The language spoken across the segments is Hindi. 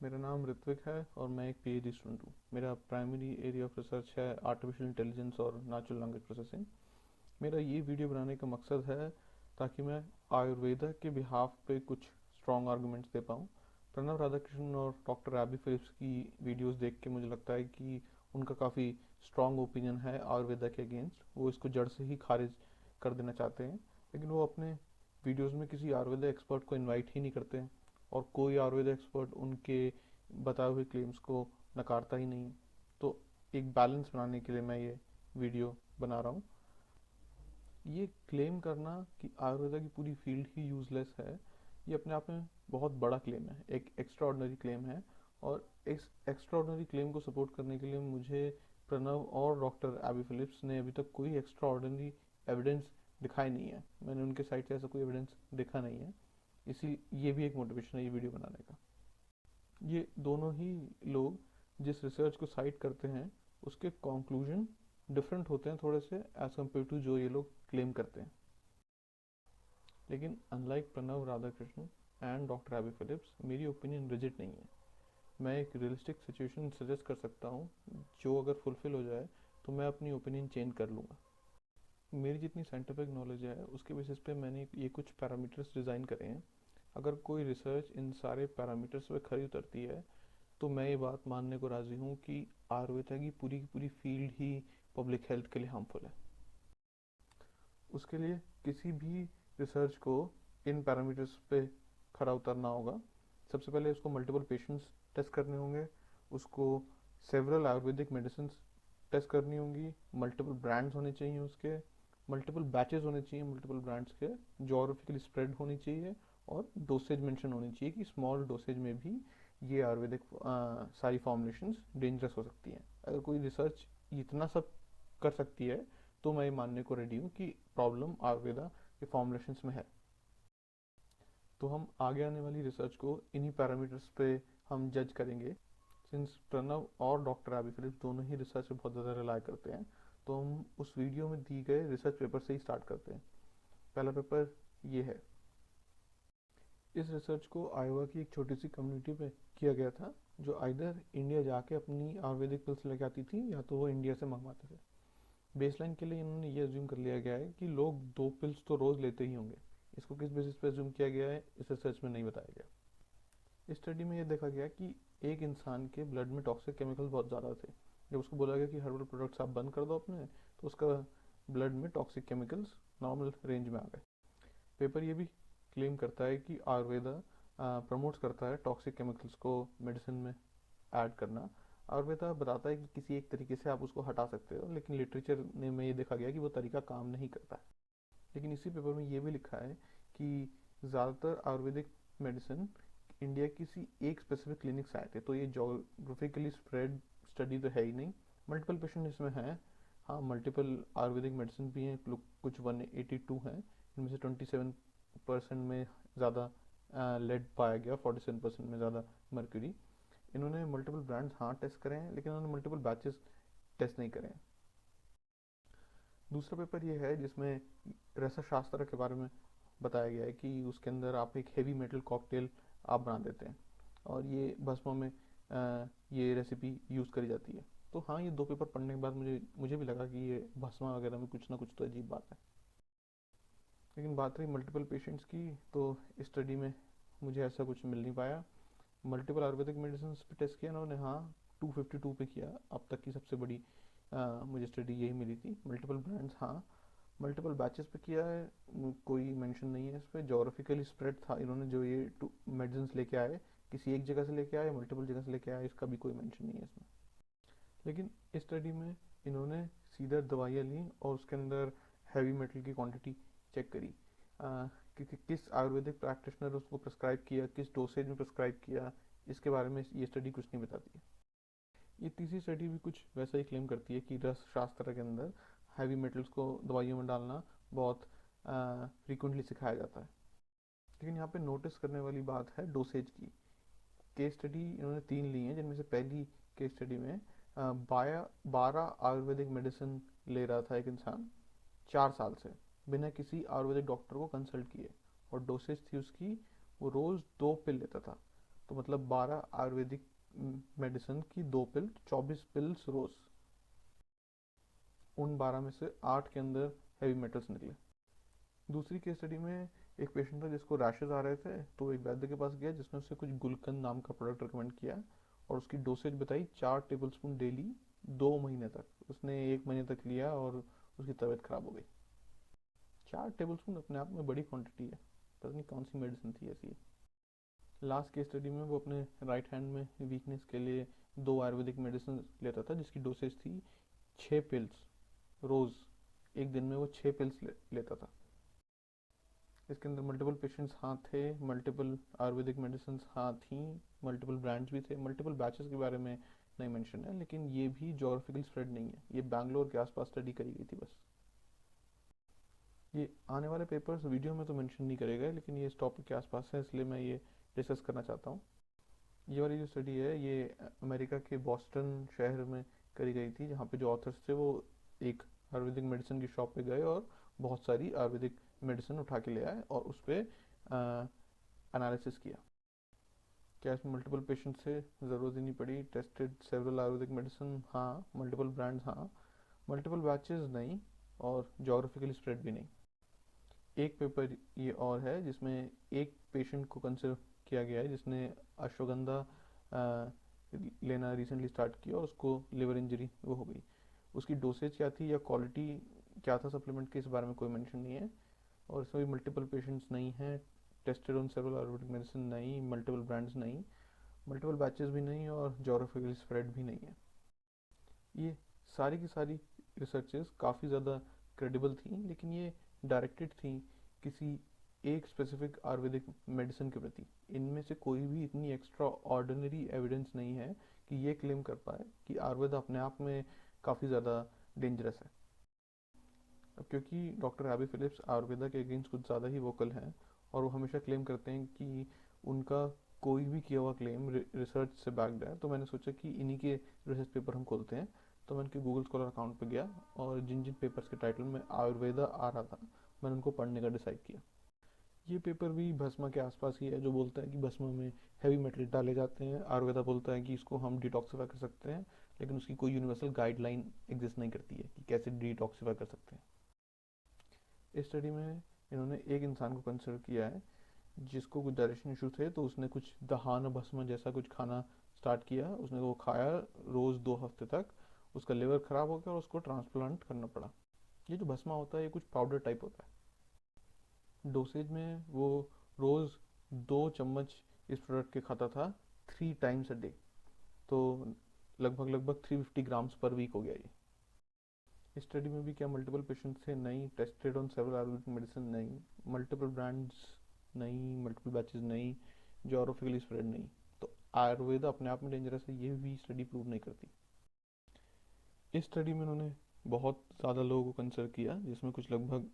मेरा नाम ऋत्विक है और मैं एक पीएचडी स्टूडेंट हूँ। मेरा प्राइमरी एरिया ऑफ रिसर्च है आर्टिफिशियल इंटेलिजेंस और नेचुरल लैंग्वेज प्रोसेसिंग। मेरा ये वीडियो बनाने का मकसद है ताकि मैं आयुर्वेदा के बिहाफ पे कुछ स्ट्रॉन्ग आर्गुमेंट्स दे पाऊँ। प्रणव राधाकृष्णन और डॉक्टर एबी फिलिप्स की वीडियोस देख के मुझे लगता है कि उनका काफ़ी स्ट्रॉन्ग ओपिनियन है आयुर्वेदा के अगेंस्ट। वो इसको जड़ से ही खारिज कर देना चाहते हैं, लेकिन वो अपने वीडियोस में किसी आयुर्वेदा एक्सपर्ट को इनवाइट ही नहीं करते हैं और कोई आयुर्वेदा एक्सपर्ट उनके बताए हुए क्लेम्स को नकारता ही नहीं। तो एक बैलेंस बनाने के लिए मैं ये वीडियो बना रहा हूँ। ये क्लेम करना कि आयुर्वेदा की पूरी फील्ड ही यूजलेस है, ये अपने आप में बहुत बड़ा क्लेम है, एक एक्स्ट्राऑर्डिनरी क्लेम है। और इस एक्स्ट्राऑर्डिनरी क्लेम को सपोर्ट करने के लिए मुझे प्रणव और डॉक्टर एबी फिलिप्स ने अभी तक कोई एक्स्ट्राऑर्डिनरी एविडेंस दिखाई नहीं है। मैंने उनके साइट से ऐसा कोई एविडेंस देखा नहीं है। इसी ये भी एक मोटिवेशन है ये वीडियो बनाने का। ये दोनों ही लोग जिस रिसर्च को साइट करते हैं उसके कंक्लूजन डिफरेंट होते हैं थोड़े से एज कम्पेयर टू जो ये लोग क्लेम करते हैं। लेकिन unlike Pranav Radhakrishnan and doctor AB Phillips, मेरी ओपिनियन रिजिड नहीं है। मैं एक रियलिस्टिक सिचुएशन सजेस्ट कर सकता हूँ, जो अगर फुलफिल हो जाए तो मैं अपनी ओपिनियन चेंज कर लूँगा। मेरी जितनी साइंटिफिक नॉलेज है उसके बेसिस पे मैंने ये कुछ पैरामीटर्स डिज़ाइन करे हैं। अगर कोई रिसर्च इन सारे पैरामीटर्स पे खरी उतरती है तो मैं ये बात मानने को राज़ी हूँ कि आयुर्वेदा की पूरी फील्ड ही पब्लिक हेल्थ के लिए हार्मफुल है। उसके लिए किसी भी रिसर्च को इन पैरामीटर्स पे खरा उतरना होगा। सबसे पहले उसको मल्टीपल पेशेंट्स टेस्ट करने होंगे, उसको सेवरल आयुर्वेदिक मेडिसिन टेस्ट करनी होंगी, मल्टीपल ब्रांड्स होने चाहिए उसके, मल्टीपल बैचेस होने चाहिए मल्टीपल ब्रांड्स के, जोग्राफिकली स्प्रेड होनी चाहिए और डोसेज मेंशन होनी चाहिए कि स्मॉल डोसेज में भी ये आयुर्वेदिक सारी फॉर्मुलेशंस डेंजरस हो सकती हैं। अगर कोई रिसर्च इतना सब कर सकती है तो मैं ये मानने को रेडी हूँ कि प्रॉब्लम आयुर्वेदा के फॉर्मुलेशंस में है। तो हम आगे आने वाली रिसर्च को इन्हीं पैरामीटर्स पे हम जज करेंगे। सिंस प्रणव और डॉक्टर एबी फिलिप्स दोनों ही रिसर्च पे बहुत ज़्यादा रिलाई करते हैं, तो हम उस वीडियो में दी गए रिसर्च पेपर से ही स्टार्ट करते हैं। पहला पेपर ये है। इस रिसर्च को आयोवा की एक छोटी सी कम्युनिटी पे किया गया था, जो आइदर इंडिया जाके अपनी आयुर्वेदिक पिल्स लेके आती थी या तो वो इंडिया से मंगवाते थे। बेसलाइन के लिए इन्होंने ये अज्यूम कर लिया गया है कि लोग 2 पिल्स तो रोज़ लेते ही होंगे। इसको किस बेसिस पे अज्यूम किया गया है इस रिसर्च में नहीं बताया गया। इस स्टडी में ये देखा गया कि एक इंसान के ब्लड में टॉक्सिक केमिकल बहुत ज़्यादा थे। जब उसको बोला गया कि हर्बल प्रोडक्ट्स आप बंद कर दो अपने, तो उसका ब्लड में टॉक्सिक केमिकल्स नॉर्मल रेंज में आ गए। पेपर ये भी क्लेम करता है कि आयुर्वेदा प्रमोट्स करता है टॉक्सिक केमिकल्स को मेडिसिन में ऐड करना। आयुर्वेदा बताता है कि किसी एक तरीके से आप उसको हटा सकते हो, लेकिन लिटरेचर ने में ये देखा गया कि वो तरीका काम नहीं करता है। लेकिन इसी पेपर में ये भी लिखा है कि ज़्यादातर आयुर्वेदिक मेडिसिन इंडिया किसी एक स्पेसिफिक क्लिनिक से आए थे, तो ये जोग्राफिकली स्प्रेड स्टडी तो है ही नहीं। मल्टीपल पेशेंट इसमें हैं। हाँ, मल्टीपल आयुर्वेदिक मेडिसिन भी हैं, कुछ 182 हैं, इनमें से 27% में ज़्यादा लेड पाया गया, 47% में ज़्यादा मर्क्यूरी। इन्होंने मल्टीपल ब्रांड्स हाँ टेस्ट करें हैं, लेकिन उन्होंने मल्टीपल बैचेस टेस्ट नहीं करें हैं। दूसरा पेपर ये है जिसमें रसाशास्त्र के बारे में बताया गया है कि उसके अंदर आप एक हेवी मेटल कॉकटेल आप बना देते हैं और ये भस्मों में ये रेसिपी यूज़ करी जाती है। तो हाँ, ये 2 पेपर पढ़ने के बाद मुझे मुझे भी लगा कि ये भस्मा वगैरह में कुछ ना कुछ तो अजीब बात है। लेकिन बात रही मल्टीपल पेशेंट्स की, तो इस स्टडी में मुझे ऐसा कुछ मिल नहीं पाया। मल्टीपल आयुर्वेदिक मेडिसिन पे टेस्ट किया उन्होंने, हाँ, 252 पे किया। अब तक की सबसे बड़ी मुझे स्टडी यही मिली थी। मल्टीपल ब्रांड्स हाँ, मल्टीपल बैचेस पे किया है, कोई मेंशन नहीं है इस पर। जोग्राफिकली स्प्रेड था, इन्होंने जो ये टू मेडिसिन लेके आए किसी एक जगह से लेके आए मल्टीपल जगह से लेके आए, इसका भी कोई मेंशन नहीं है इसमें। लेकिन इस स्टडी में इन्होंने सीधा दवाइयाँ ली और उसके अंदर हैवी मेटल की क्वांटिटी चेक करी, कि किस आयुर्वेदिक प्रैक्टिशनर उसको प्रिस्क्राइब किया, किस डोसेज में प्रिस्क्राइब किया, इसके बारे में ये स्टडी कुछ नहीं बताती है। ये तीसरी स्टडी भी कुछ वैसा ही क्लेम करती है कि रस शास्त्र के अंदर हैवी मेटल्स को दवाइयों में डालना बहुत फ्रीक्वेंटली सिखाया जाता है। लेकिन यहाँ पे नोटिस करने वाली बात है डोसेज की। केस स्टडी इन्होंने 3 ली हैं, जिनमें से पहली केस स्टडी में 12 आयुर्वेदिक मेडिसिन ले रहा था एक इंसान 4 साल से, बिना किसी आयुर्वेदिक डॉक्टर को कंसल्ट किए, और डोसेज थी उसकी, वो रोज़ 2 पिल लेता था। तो मतलब 12 आयुर्वेदिक मेडिसिन की 2 पिल, 24 पिल्स रोज। उन 12 में से 8 के अंदर हैवी मेटल्स निकले। दूसरी केस स्टडी में एक पेशेंट था जिसको रैशेज आ रहे थे, तो एक वैद्य के पास गया जिसने उसे कुछ गुलकंद नाम का प्रोडक्ट रिकमेंड किया और उसकी डोसेज बताई 4 टेबल स्पून डेली 2 महीने तक। उसने 1 महीने तक लिया और उसकी तबीयत खराब हो गई। 4 टेबल स्पून अपने आप में बड़ी क्वांटिटी है, पता नहीं कौन सी मेडिसिन थी ऐसी। लास्ट केस स्टडी में वो अपने राइट हैंड में वीकनेस के लिए 2 आयुर्वेदिक मेडिसिन लेता था जिसकी डोसेज थी 6 पिल्स रोज़। एक दिन में वो 6 पिल्स लेता था। इसके अंदर मल्टीपल पेशेंट्स हाँ थे, मल्टीपल आयुर्वेदिक मेडिसिन हाँ थी, मल्टीपल ब्रांड्स भी थे। मल्टीपल बैचेस के बारे में नहीं मेंशन है, लेकिन ये भी जोग्राफिकल स्प्रेड नहीं है, ये बैंगलोर के आसपास स्टडी करी गई थी बस। ये आने वाले पेपर्स वीडियो में तो मेंशन नहीं करेगा, लेकिन ये इस टॉपिक के आसपास है इसलिए मैं ये डिस्कस करना चाहता हूँ। ये वाली जो स्टडी है ये अमेरिका के बॉस्टन शहर में करी गई थी, जहाँ पे जो ऑथर्स थे वो एक आयुर्वेदिक मेडिसिन की शॉप पे गए और बहुत सारी आयुर्वेदिक मेडिसिन उठा के ले आए और उस पर एनालिसिस किया। क्या इसमें मल्टीपल पेशेंट से ज़रूरत ही नहीं पड़ी? टेस्टेड सेवरल आयुर्वेदिक मेडिसिन हाँ, मल्टीपल ब्रांड्स हाँ, मल्टीपल बैचेस नहीं, और जोग्राफिकली स्प्रेड भी नहीं। एक पेपर ये और है जिसमें एक पेशेंट को कंसिडर किया गया है जिसने अश्वगंधा लेना रिसेंटली स्टार्ट किया और उसको लिवर इंजरी वो हो गई। उसकी डोसेज क्या थी या क्वालिटी क्या था सप्लीमेंट के, इस बारे में कोई मेंशन नहीं है। और इसमें भी मल्टीपल पेशेंट्स नहीं हैं, tested on several Ayurvedic medicine नहीं, मल्टीपल ब्रांड्स नहीं, मल्टीपल बैचेस भी नहीं, और जोग्राफिकली स्प्रेड भी नहीं है। ये सारी की सारी रिसर्चेस काफ़ी ज़्यादा क्रेडिबल थी, लेकिन ये डायरेक्टेड थी किसी एक स्पेसिफिक आयुर्वेदिक मेडिसिन के प्रति। इनमें से कोई भी इतनी एक्स्ट्रा ऑर्डिनरी एविडेंस नहीं है कि ये क्लेम कर पाए कि आयुर्वेद अपने आप में काफ़ी ज़्यादा डेंजरस है। अब क्योंकि डॉक्टर एबी फिलिप्स आयुर्वेदा के अगेंस्ट कुछ ज़्यादा ही वोकल हैं और वो हमेशा क्लेम करते हैं कि उनका कोई भी किया हुआ क्लेम रिसर्च से बैक्ड है, तो मैंने सोचा कि इन्हीं के रिसर्च पेपर हम खोलते हैं। तो मैं उनके गूगल स्कॉलर अकाउंट पे गया और जिन जिन पेपर्स के टाइटल में आयुर्वेदा आ रहा था मैंने उनको पढ़ने का डिसाइड किया। ये पेपर भी भस्मा के आसपास ही है, जो बोलता है कि भस्मा में हैवी मेटल डाले जाते हैं। आयुर्वेदा बोलता है कि इसको हम डिटॉक्सिफाई कर सकते हैं, लेकिन उसकी कोई यूनिवर्सल गाइडलाइन एग्जिस्ट नहीं करती है कि कैसे डिटॉक्सिफाई कर सकते हैं। इस स्टडी में इन्होंने एक इंसान को कंसिडर किया है जिसको कुछ डायरेक्शन इशू थे, तो उसने कुछ दहाना भस्म जैसा कुछ खाना स्टार्ट किया, उसने वो खाया रोज़ 2 हफ्ते तक, उसका लिवर ख़राब हो गया और उसको ट्रांसप्लांट करना पड़ा। ये जो भस्मा होता है ये कुछ पाउडर टाइप होता है। डोसेज में वो रोज़ 2 चम्मच इस प्रोडक्ट के खाता था 3 टाइम्स अ डे, तो लगभग लगभग 350 ग्राम्स पर वीक हो गया ये। इस स्टडी में भी क्या मल्टीपल पेशेंट्स थे? नहीं। Tested on several Ayurvedic medicine? नहीं। Multiple brands? नहीं। Multiple batches? नहीं। Geographically spread? नहीं। तो आयुर्वेद अपने आप में डेंजरस है, ये भी स्टडी प्रूव नहीं करती। इस स्टडी में उन्होंने बहुत ज़्यादा लोगों को कंसिडर किया, जिसमें कुछ लगभग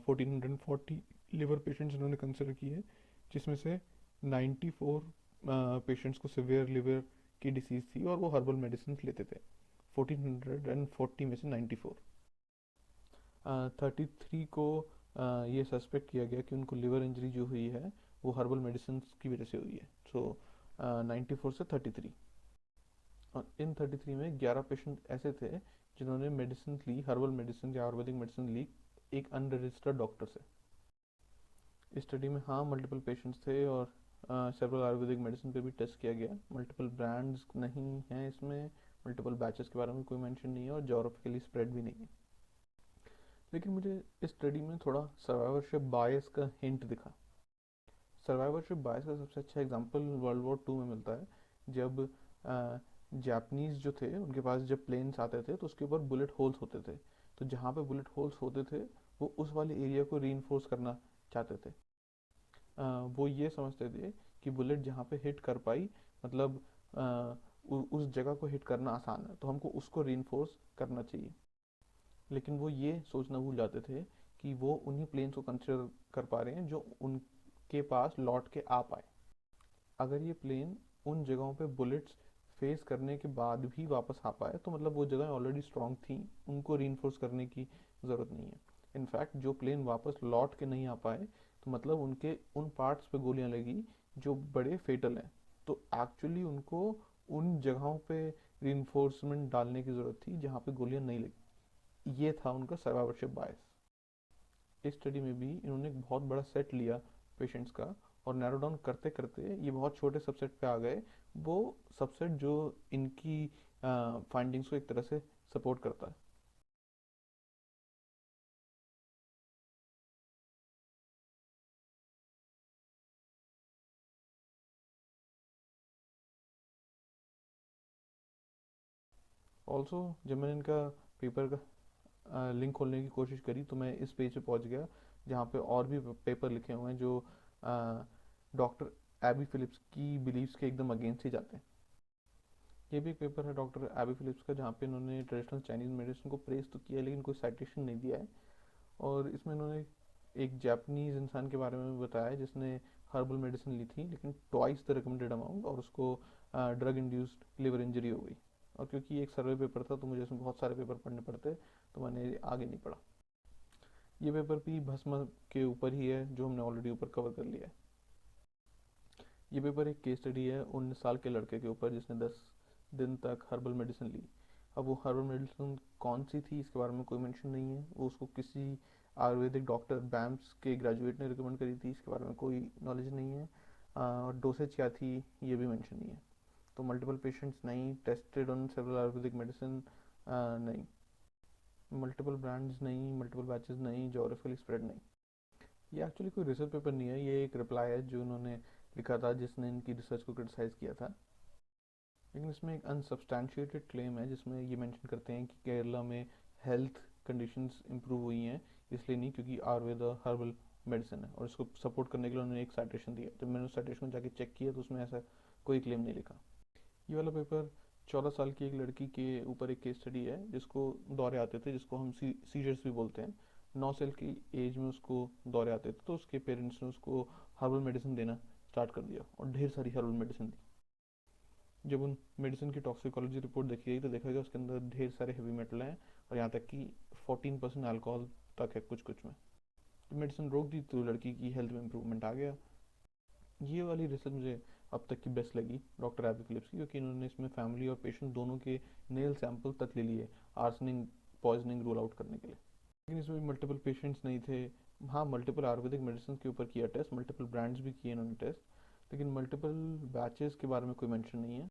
1440 लिवर पेशेंट्स उन्होंने कंसिडर किए, जिसमें से 94 पेशेंट्स को सिवियर लिवर की डिसीज़ थी और वो हर्बल मेडिसिन लेते थे। 1440 में से 94। 33 को ये सस्पेक्ट किया गया कि उनको लिवर इंजरी जो हुई है वो हर्बल मेडिसिन की वजह से हुई है। सो 94 से 33। और इन 33 में 11 पेशेंट ऐसे थे जिन्होंने मेडिसिन ली, हर्बल मेडिसिन या आयुर्वेदिक मेडिसिन ली एक अनरजिस्टर्ड डॉक्टर से। इस स्टडी में हाँ मल्टीपल पेशेंट्स थे और सेवरल आयुर्वेदिक मेडिसिन पे भी टेस्ट किया गया। मल्टीपल ब्रांड्स नहीं हैं इसमें, मल्टीपल बैचेस के बारे में कोई मेंशन नहीं है और जोग्राफिकली स्प्रेड भी नहीं है। लेकिन मुझे इस स्टडी में थोड़ा सर्वाइवरशिप बायस का हिंट दिखा। सर्वाइवरशिप बायस का सबसे अच्छा एग्जांपल वर्ल्ड वॉर 2 में मिलता है, जब जापानीज जो थे उनके पास जब प्लेन्स आते थे तो उसके ऊपर बुलेट होल्स होते थे, तो जहाँ पे बुलेट होल्स होते थे वो उस वाले एरिया को री करना चाहते थे। वो ये समझते थे कि बुलेट जहाँ पे हिट कर पाई, मतलब उस जगह को हिट करना आसान है, तो हमको उसको री करना चाहिए। लेकिन वो ये सोचना भूल जाते थे कि वो उन्हीं प्लेन्स को कंसिडर कर पा रहे हैं जो उनके पास लौट के आ पाए। अगर ये प्लेन उन जगहों पे बुलेट्स फेस करने के बाद भी वापस आ पाए तो मतलब वो जगह ऑलरेडी स्ट्रांग थी, उनको रीइंफोर्स करने की ज़रूरत नहीं है। इनफैक्ट जो प्लेन वापस लौट के नहीं आ पाए तो मतलब उनके उन पार्ट्स पे गोलियां लगी जो बड़े फेटल हैं। तो एक्चुअली उनको उन जगहों पे रीइंफोर्समेंट डालने की ज़रूरत थी जहाँ पे गोलियां नहीं लगी। ये था उनका सर्वाइवरशिप बायस। इस स्टडी में भी इन्होंने एक बहुत बड़ा सेट लिया पेशेंट्स का, और नैरो डाउन करते करते ये बहुत छोटे सबसेट पे आ गए, वो सबसेट जो इनकी फाइंडिंग्स को एक तरह से सपोर्ट करता है। ऑल्सो जब मैंने इनका पेपर का लिंक खोलने की कोशिश करी तो मैं इस पेज पे पहुंच गया जहाँ पे और भी पेपर लिखे हुए हैं जो डॉक्टर एबी फिलिप्स की बिलीव्स के एकदम अगेंस्ट ही जाते हैं। ये भी एक पेपर है डॉक्टर एबी फिलिप्स का जहाँ पे इन्होंने ट्रेडिशनल चाइनीज़ मेडिसिन को प्रेस तो किया है लेकिन कोई साइटेशन नहीं दिया है। और इसमें इन्होंने एक जापानीज इंसान के बारे में भी बताया है जिसने हर्बल मेडिसिन ली थी लेकिन ट्वाइस द रिकमेंडेड अमाउंट, और उसको ड्रग इंड्यूस्ड लिवर इंजरी हो गई। और क्योंकि ये एक सर्वे पेपर था तो मुझे इसमें बहुत सारे पेपर पढ़ने पड़ते, तो मैंने आगे नहीं पढ़ा। ये पेपर भी भस्म के ऊपर ही है जो हमने ऑलरेडी ऊपर कवर कर लिया है। ये पेपर एक केस स्टडी है 19 साल के लड़के के ऊपर जिसने 10 दिन तक हर्बल मेडिसिन ली। अब वो हर्बल मेडिसिन कौन सी थी इसके बारे में कोई मेंशन नहीं है, वो उसको किसी आयुर्वेदिक डॉक्टर बैम्स के ग्रेजुएट ने रिकमेंड करी थी, इसके बारे में कोई नॉलेज नहीं है। और डोसेज क्या थी ये भी मेंशन नहीं है। तो मल्टीपल पेशेंट्स नहीं, tested on several Ayurvedic medicine नहीं, मल्टीपल ब्रांड्स नहीं, मल्टीपल बैचेस नहीं, जोग्राफिकली स्प्रेड नहीं। ये एक्चुअली कोई रिसर्च पेपर नहीं है, ये एक रिप्लाई है जो उन्होंने लिखा था जिसने इनकी रिसर्च को क्रिटिसाइज़ किया था। लेकिन इसमें एक अनसब्सटैंशिएटेड क्लेम है जिसमें ये मेंशन करते हैं कि केरला में हेल्थ कंडीशंस इंप्रूव हुई हैं, इसलिए नहीं क्योंकि आयुर्वेदा हर्बल मेडिसिन है, और इसको सपोर्ट करने के लिए उन्होंने एक साइटेशन दिया। जब मैंने उस साइटेशन को जाके चेक किया तो उसमें ऐसा कोई क्लेम नहीं लिखा। ये वाला पेपर 14 साल की एक लड़की के ऊपर एक केस स्टडी है जिसको दौरे आते थे, जिसको हम सीजर्स भी बोलते हैं। 9 साल की एज में उसको दौरे आते थे तो उसके पेरेंट्स ने उसको हर्बल मेडिसिन देना स्टार्ट कर दिया और ढेर सारी हर्बल मेडिसिन दी। जब उन मेडिसिन की टॉक्सिकोलॉजी रिपोर्ट देखी गई तो देखा गया उसके अंदर ढेर सारे हेवी मेटल हैं, और यहाँ तक कि 14% अल्कोहल तक है कुछ कुछ में। तो मेडिसिन रोक दी तो लड़की की हेल्थ में इंप्रूवमेंट आ गया। ये वाली रिसर्च मुझे अब तक की बेस्ट लगी डॉक्टर एबी फिलिप्स की, क्योंकि इन्होंने इसमें फैमिली और पेशेंट दोनों के नेल सैंपल तक ले लिए आर्सनिक पॉइजनिंग रूल आउट करने के लिए। लेकिन इसमें मल्टीपल पेशेंट्स नहीं थे। हाँ, मल्टीपल आयुर्वेदिक मेडिसिन के ऊपर किया टेस्ट, मल्टीपल ब्रांड्स भी किए इन्होंने टेस्ट, लेकिन मल्टीपल बैचेस के बारे में कोई मेंशन नहीं है।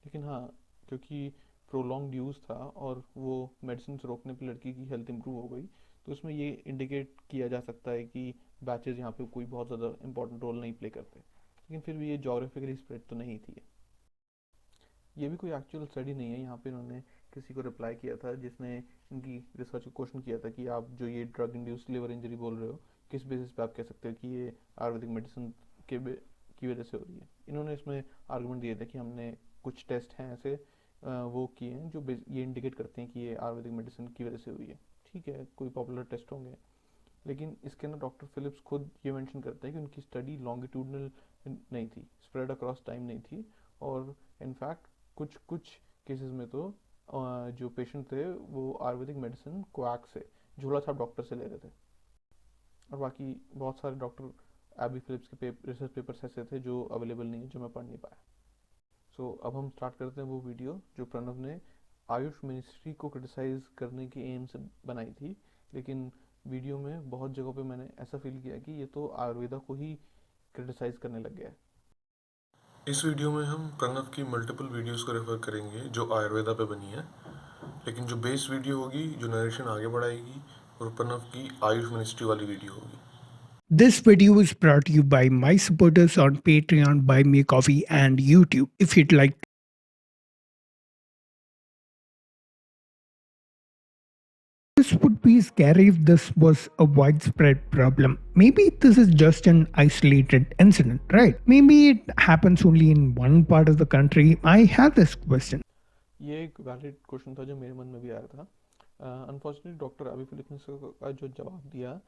लेकिन हाँ, क्योंकि प्रोलॉन्ग यूज़ था और वो मेडिसिन रोकने पर लड़की की हेल्थ इंप्रूव हो गई, तो इसमें ये इंडिकेट किया जा सकता है कि बैचेस यहाँ पे कोई बहुत ज़्यादा इंपॉर्टेंट रोल नहीं प्ले करते। लेकिन फिर भी ये जोग्राफिकली स्प्रेड तो नहीं थी। ये भी कोई एक्चुअल स्टडी नहीं है। यहाँ पे इन्होंने किसी को रिप्लाई किया था जिसने इनकी रिसर्च को क्वेश्चन किया था कि आप जो ये ड्रग इंड्यूस्ड लिवर इंजरी बोल रहे हो, किस बेसिस पे आप कह सकते हो कि ये आयुर्वेदिक मेडिसिन के की वजह से हो रही है। इन्होंने इसमें आर्गूमेंट दिया था कि हमने कुछ टेस्ट हैं ऐसे वो किए हैं जो ये इंडिकेट करते हैं कि ये आयुर्वेदिक मेडिसिन की वजह से हुई है। ठीक है, कोई पॉपुलर टेस्ट होंगे, लेकिन इसके अंदर डॉक्टर फिलिप्स खुद ये मेंशन करते हैं कि उनकी स्टडी लॉन्गिट्यूडनल नहीं थी, स्प्रेड अक्रॉस टाइम नहीं थी, और इनफैक्ट कुछ कुछ केसेस में तो जो पेशेंट थे वो आयुर्वेदिक मेडिसिन क्वाक से, झोला छाप डॉक्टर से ले रहे थे। और बाकी बहुत सारे डॉक्टर एबी फिलिप्स के रिसर्च पेपर्स ऐसे थे जो अवेलेबल नहीं है, जो मैं पढ़ नहीं पाया। सो अब हम स्टार्ट करते हैं वो वीडियो जो प्रणव ने आयुष मिनिस्ट्री को क्रिटिसाइज़ करने के एम से बनाई थी। लेकिन वीडियो में बहुत जगहों पे मैंने ऐसा फील किया कि ये तो आयुर्वेदा को ही क्रिटिसाइज़ करने लग गया है। इस वीडियो में हम प्रणव की मल्टीपल वीडियोस को रेफर करेंगे जो आयुर्वेदा पे बनी है, लेकिन जो बेस वीडियो होगी जो नरेशन आगे बढ़ाएगी और प्रणव की आयुष मिनिस्ट्री वाली वीडियो होगी। This video is brought to you by my supporters on Patreon, Buy Me Coffee, and YouTube. If you'd like, this would be scary if this was a widespread problem. Maybe this is just an isolated incident, right? Maybe it happens only in one part of the country. I have this question. ये एक वैलिड क्वेश्चन था जो मेरे मन में भी आया था। अनफॉर्चुनेटली डॉक्टर अभी फिलिप ने का जो जवाब दिया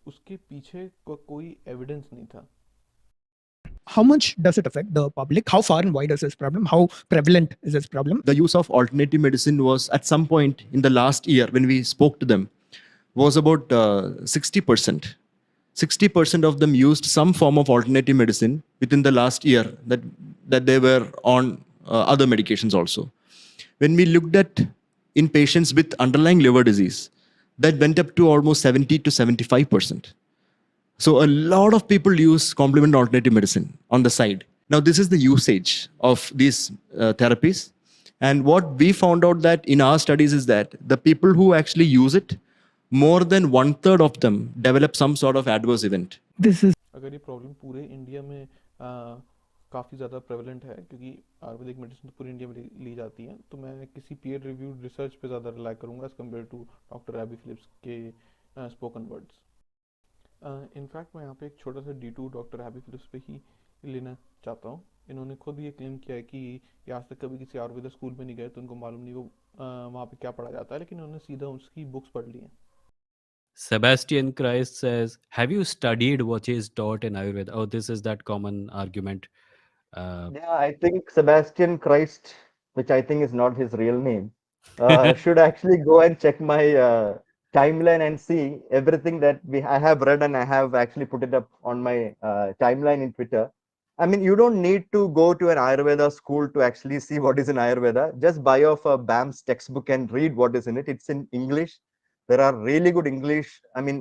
उसके पीछे कोई एविडेंस नहीं था। How much does it affect the public? How far and wide is this problem? How prevalent is this problem? The use of alternative medicine was at some point in the last year when we spoke to them was about 60%. 60% of them used some form of alternative medicine within the last year. That that they were on other medications also. When we looked at in patients with underlying liver disease, that went up to almost 70 to 75%. So a lot of people use complement alternative medicine on the side. Now, this is the usage of these therapies. And what we found out that in our studies is that the people who actually use it, more than 1/3 of them develop some sort of adverse event. This is अगर ये प्रॉब्लम पूरे इंडिया में काफ़ी ज़्यादा प्रेवलेंट है, क्योंकि आयुर्वेदिक मेडिसिन तो पूरी इंडिया में ली जाती हैं, तो मैं किसी पीयर रिव्यूड रिसर्च पे ज़्यादा रिलाई करूँगा as compared to doctor AB Phillips के स्पोकन वर्ड्स। इनफैक्ट मैं यहाँ पे एक छोटा सा D2 डॉक्टर एबी फिलिप्स पे ही लेना चाहता हूँ। इन्होंने खुद ये क्लेम किया है कि ये आज तक कभी किसी आयुर्वेदा स्कूल में नहीं गए, तो उनको मालूम नहीं वो वहाँ पे क्या पढ़ा जाता है, लेकिन उन्होंने सीधा उसकी बुक्स पढ़ ली हैं। Sebastian Christ says, "Have you studied what is taught in Ayurveda?" Oh, this is that common argument. Yeah, I think Sebastian Christ, which I think is not his real name, should actually go and check my timeline and see everything that I have read, and I have actually put it up on my timeline in Twitter. I mean, you don't need to go to an Ayurveda school to actually see what is in Ayurveda. Just buy off a BAMS textbook and read what is in it. It's in English. There are really good English. I mean,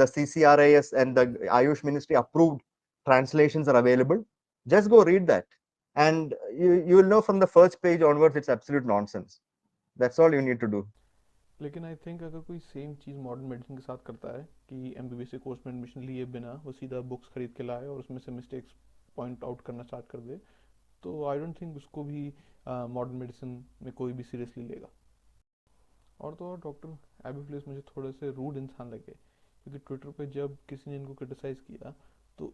the CCRIS and the Ayush Ministry approved translations are available. Just go read that, and you will know from the first page onwards it's absolute nonsense. That's all you need to do. लेकिन आई थिंक अगर कोई सेम चीज़ मॉडर्न मेडिसिन के साथ करता है कि MBBS के कोर्स में एडमिशन लिए बिना वो सीधा बुक्स खरीद के लाए और उसमें से मिस्टेक्स पॉइंट आउट करना स्टार्ट कर दे, तो आई डोंट थिंक उसको भी मॉडर्न मेडिसिन में कोई भी सीरियसली लेगा। और तो और डॉक्टर एबी फिलिप्स मुझे थोड़े से रूड इंसान लगे, क्योंकि ट्विटर पे जब किसी ने इनको क्रिटिसाइज़ किया तो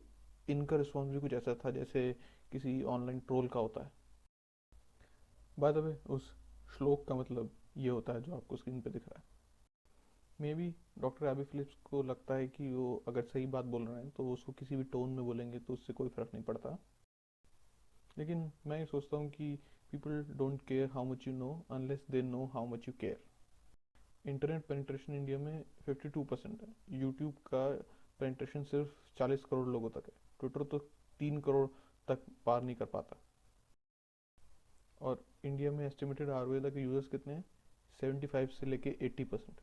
इनका रिस्पॉन्स भी कुछ ऐसा था जैसे किसी ऑनलाइन ट्रोल का होता है। बाय द वे, उस श्लोक का मतलब ये होता है जो आपको स्क्रीन पे दिख रहा है। Maybe doctor AB Phillips को लगता है कि वो अगर सही बात बोल रहे हैं तो उसको किसी भी टोन में बोलेंगे तो उससे कोई फ़र्क नहीं पड़ता, लेकिन मैं ये सोचता हूँ कि people don't care how much you know unless they know how much you care. Internet penetration India में 52% है, यूट्यूब का पेनिट्रेशन सिर्फ 40 करोड़ लोगों तक है, ट्विटर तो 3 करोड़ तक पार नहीं कर पाता। और इंडिया में एस्टिमेटेड आयुर्वेदा के यूजर्स कितने हैं? 75 से लेके 80%।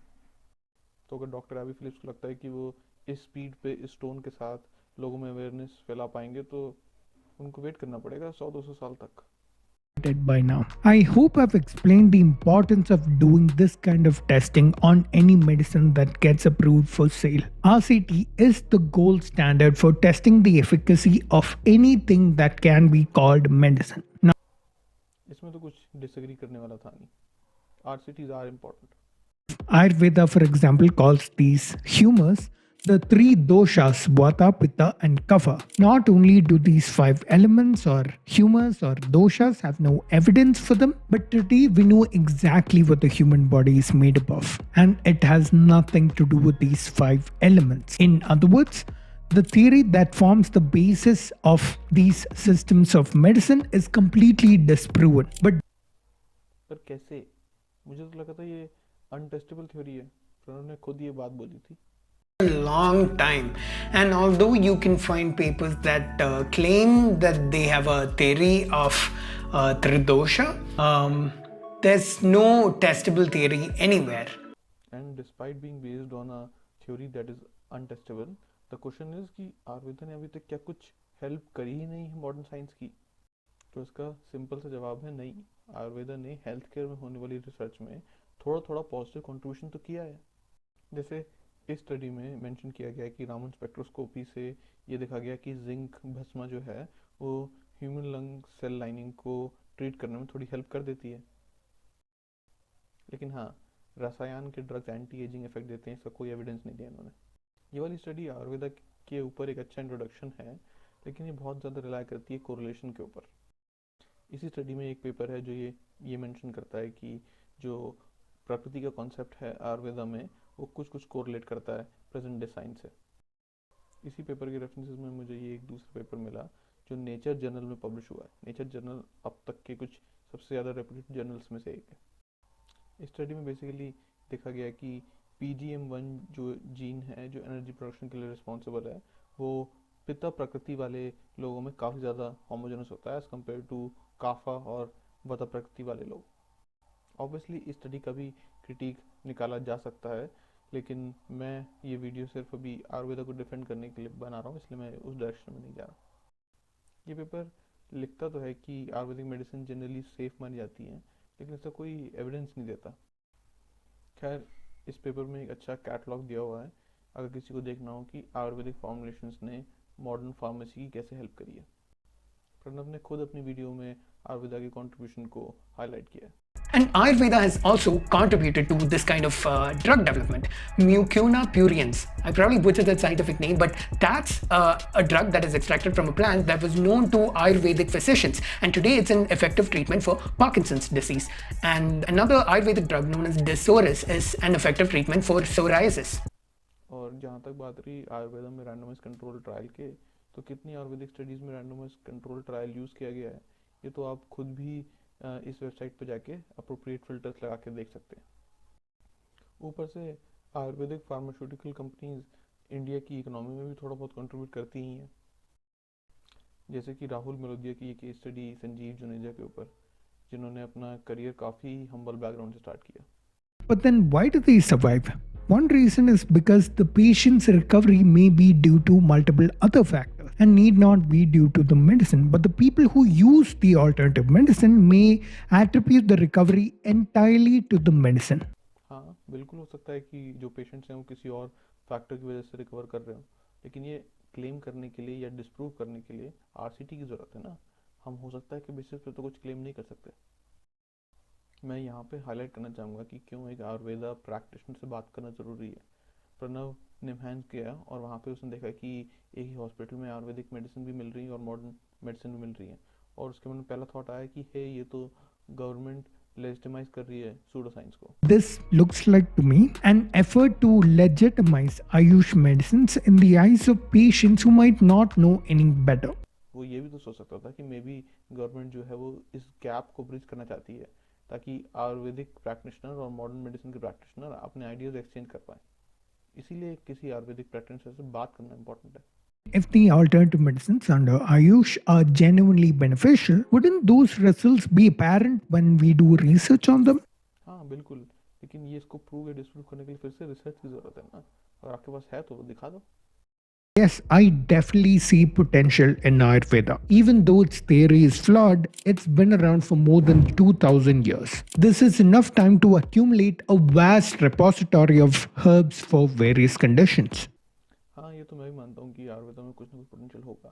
तो अगर डॉक्टर एबी फिलिप्स को लगता है कि वो इस स्पीड पे इस टोन के साथ लोगों में अवेयरनेस फैला पाएंगे, तो उनको वेट करना पड़ेगा 100-200 साल तक। by now. I hope I've explained the importance of doing this kind of testing on any medicine that gets approved for sale. RCT is the gold standard for testing the efficacy of anything that can be called medicine. Now, इसमें तो कुछ डिसएग्री करने वाला था नहीं। RCTs are important. Ayurveda, for example, calls these humors the three doshas, Vata, Pitta, and Kapha. Not only do these 5 elements or humors or doshas have no evidence for them, but today we know exactly what the human body is made up of. And it has nothing to do with these 5 elements. In other words, the theory that forms the basis of these systems of medicine is completely disproven. But पर कैसे? मुझे तो लगा था ये अनटेस्टेबल थ्योरी है, पर उन्होंने खुद ये बात बोली थी। A long time, and although you can find papers that claim that they have a theory of tridosha, there's no testable theory anywhere. And despite being based on a theory that is untestable, the question is कि आयुर्वेदा ने अभी तक क्या कुछ हेल्प करी ही नहीं है मॉडर्न साइंस की? तो इसका सिंपल सा जवाब है नहीं। आयुर्वेदा ने हेल्थ केयर में होने वाली रिसर्च में थोड़ा थोड़ा पॉजिटिव कंट्रीब्यूशन तो किया है। जैसे इस स्टडी में मेंशन किया गया कि रामन स्पेक्ट्रोस्कोपी से ये देखा गया कि जिंक भस्मा जो है वो ह्यूमन लंग सेल लाइनिंग को ट्रीट करने में थोड़ी हेल्प कर देती है। लेकिन हाँ, रसायन के ड्रग्स एंटी एजिंग इफेक्ट देते हैं, इसका कोई एविडेंस नहीं दिया इन्होंने। ये वाली स्टडी आयुर्वेदा के ऊपर एक अच्छा इंट्रोडक्शन है, लेकिन ये बहुत ज़्यादा रिलाई करती है कोरिलेशन के ऊपर। इसी स्टडी में एक पेपर है जो ये मेंशन करता है कि जो प्रकृति का कॉन्सेप्ट है आयुर्वेदा में वो कुछ कुछ कोरिलेट करता है प्रेजेंट डे साइंस से। इसी पेपर के रेफरेंसेस में मुझे ये एक दूसरा पेपर मिला जो नेचर जर्नल में पब्लिश हुआ है। नेचर जर्नल अब तक के कुछ सबसे ज़्यादा रेप्यूटेड जर्नल्स में से एक है। इस स्टडी में बेसिकली देखा गया कि PGM1 जो जीन है जो एनर्जी प्रोडक्शन के लिए रिस्पॉन्सिबल है, वो पिता प्रकृति वाले लोगों में काफ़ी ज़्यादा होमोजेनस होता है एज़ कम्पेयर टू काफा और वता प्रकृति वाले लोग। ऑब्वियसली इस स्टडी का भी क्रिटिक निकाला जा सकता है, लेकिन मैं ये वीडियो सिर्फ अभी आयुर्वेदा को डिफेंड करने के लिए बना रहा हूँ, इसलिए मैं उस डायरेक्शन में नहीं जा रहा। ये पेपर लिखता तो है कि आयुर्वेदिक मेडिसिन जनरली सेफ मानी जाती है, लेकिन इसका कोई एविडेंस नहीं देता। खैर, इस पेपर में एक अच्छा कैटलॉग दिया हुआ है अगर किसी को देखना हो कि आयुर्वेदिक फॉर्मुलेशंस ने मॉडर्न फार्मेसी की कैसे हेल्प करी है। प्रणव ने खुद अपनी वीडियो में आयुर्वेदा की कंट्रीब्यूशन को हाईलाइट किया है। And Ayurveda has also contributed to this kind of drug development. Mucuna pruriens. I probably butchered that scientific name, but that's a drug that is extracted from a plant that was known to Ayurvedic physicians. And today it's an effective treatment for Parkinson's disease. And another Ayurvedic drug known as Desoris is an effective treatment for psoriasis. और जहाँ तक बात रही आयुर्वेदा में रैंडमाइज कंट्रोल ट्रायल के, तो कितनी आयुर्वेदिक स्टडीज़ में रैंडमाइज कंट्रोल ट्रायल यूज़ किया गया है ये तो आप खुद भी इस वेबसाइट पर जाके अप्रोप्रिएट फिल्टर्स लगा के देख सकते हैं। ऊपर से आयुर्वेदिक फार्मास्यूटिकल कंपनीज इंडिया की इकोनॉमी में भी थोड़ा बहुत कंट्रीब्यूट करती ही हैं, जैसे कि राहुल मेलोदिया की एक केस स्टडी संजीव जुनेजा के ऊपर, जिन्होंने अपना करियर काफ़ी हम्बल बैकग्राउंड से स्टार्ट किया। But then why do they survive? One reason is because the patient's recovery may be due to multiple other factors and need not be due to the medicine. But the people who use the alternative medicine may attribute the recovery entirely to the medicine. हाँ, बिल्कुल हो सकता है कि जो पेशेंट्स हैं वो किसी और फैक्टर की वजह से रिकवर कर रहे हो, लेकिन ये क्लेम करने के लिए या डिस्प्रूव करने के लिए आरसीटी की ज़रूरत है ना। हम हो सकता है कि बेसिस पे तो कुछ क्लेम नहीं कर सकते। मैं यहाँ पे हाईलाइट करना चाहूँगा कि क्यों एक आयुर्वेदा प्रैक्टिशनर से बात करना ज़रूरी है। प्रणव निमहांस गया और वहाँ पे उसने देखा कि एक ही हॉस्पिटल में आयुर्वेदिक मेडिसिन भी मिल रही है और मॉडर्न मेडिसिन भी मिल रही है, और उसके मन में पहला थॉट आया कि हे ये तो गवर्नमेंट लेजिटिमाइज कर रही है सूडो साइंस को। This looks like to me an effort to legitimize Ayush medicines in the eyes of patients who might not know any better. वो ये भी तो सोच सकता था कि मे बी गवर्नमेंट जो है वो इस गैप को ब्रिज करना चाहती है ताकि आयुर्वेदिक प्रैक्टिशनर और मॉडर्न मेडिसिन के प्रैक्टिशनर अपने आइडियाज एक्सचेंज कर पाए। इसीलिए किसी आयुर्वेदिक प्रैक्टिशनर से बात करना इंपॉर्टेंट है। If the alternative medicines under Ayush are genuinely beneficial, wouldn't those results be apparent when we do research on them? हाँ बिल्कुल, लेकिन ये इसको प्रूव या डिस्प्रूव करने के लिए फिर से रिसर्च की ज़रूरत है ना। अगर आपके पास है तो वो दिखा दो। Yes, I definitely see potential in Ayurveda. Even though its theory is flawed, it's been around for more than 2000 years. This is enough time to accumulate a vast repository of herbs for various conditions. हाँ, ये तो मैं भी मानता हूँ कि आयुर्वेदा में कुछ ना कुछ पोटेंशियल होगा,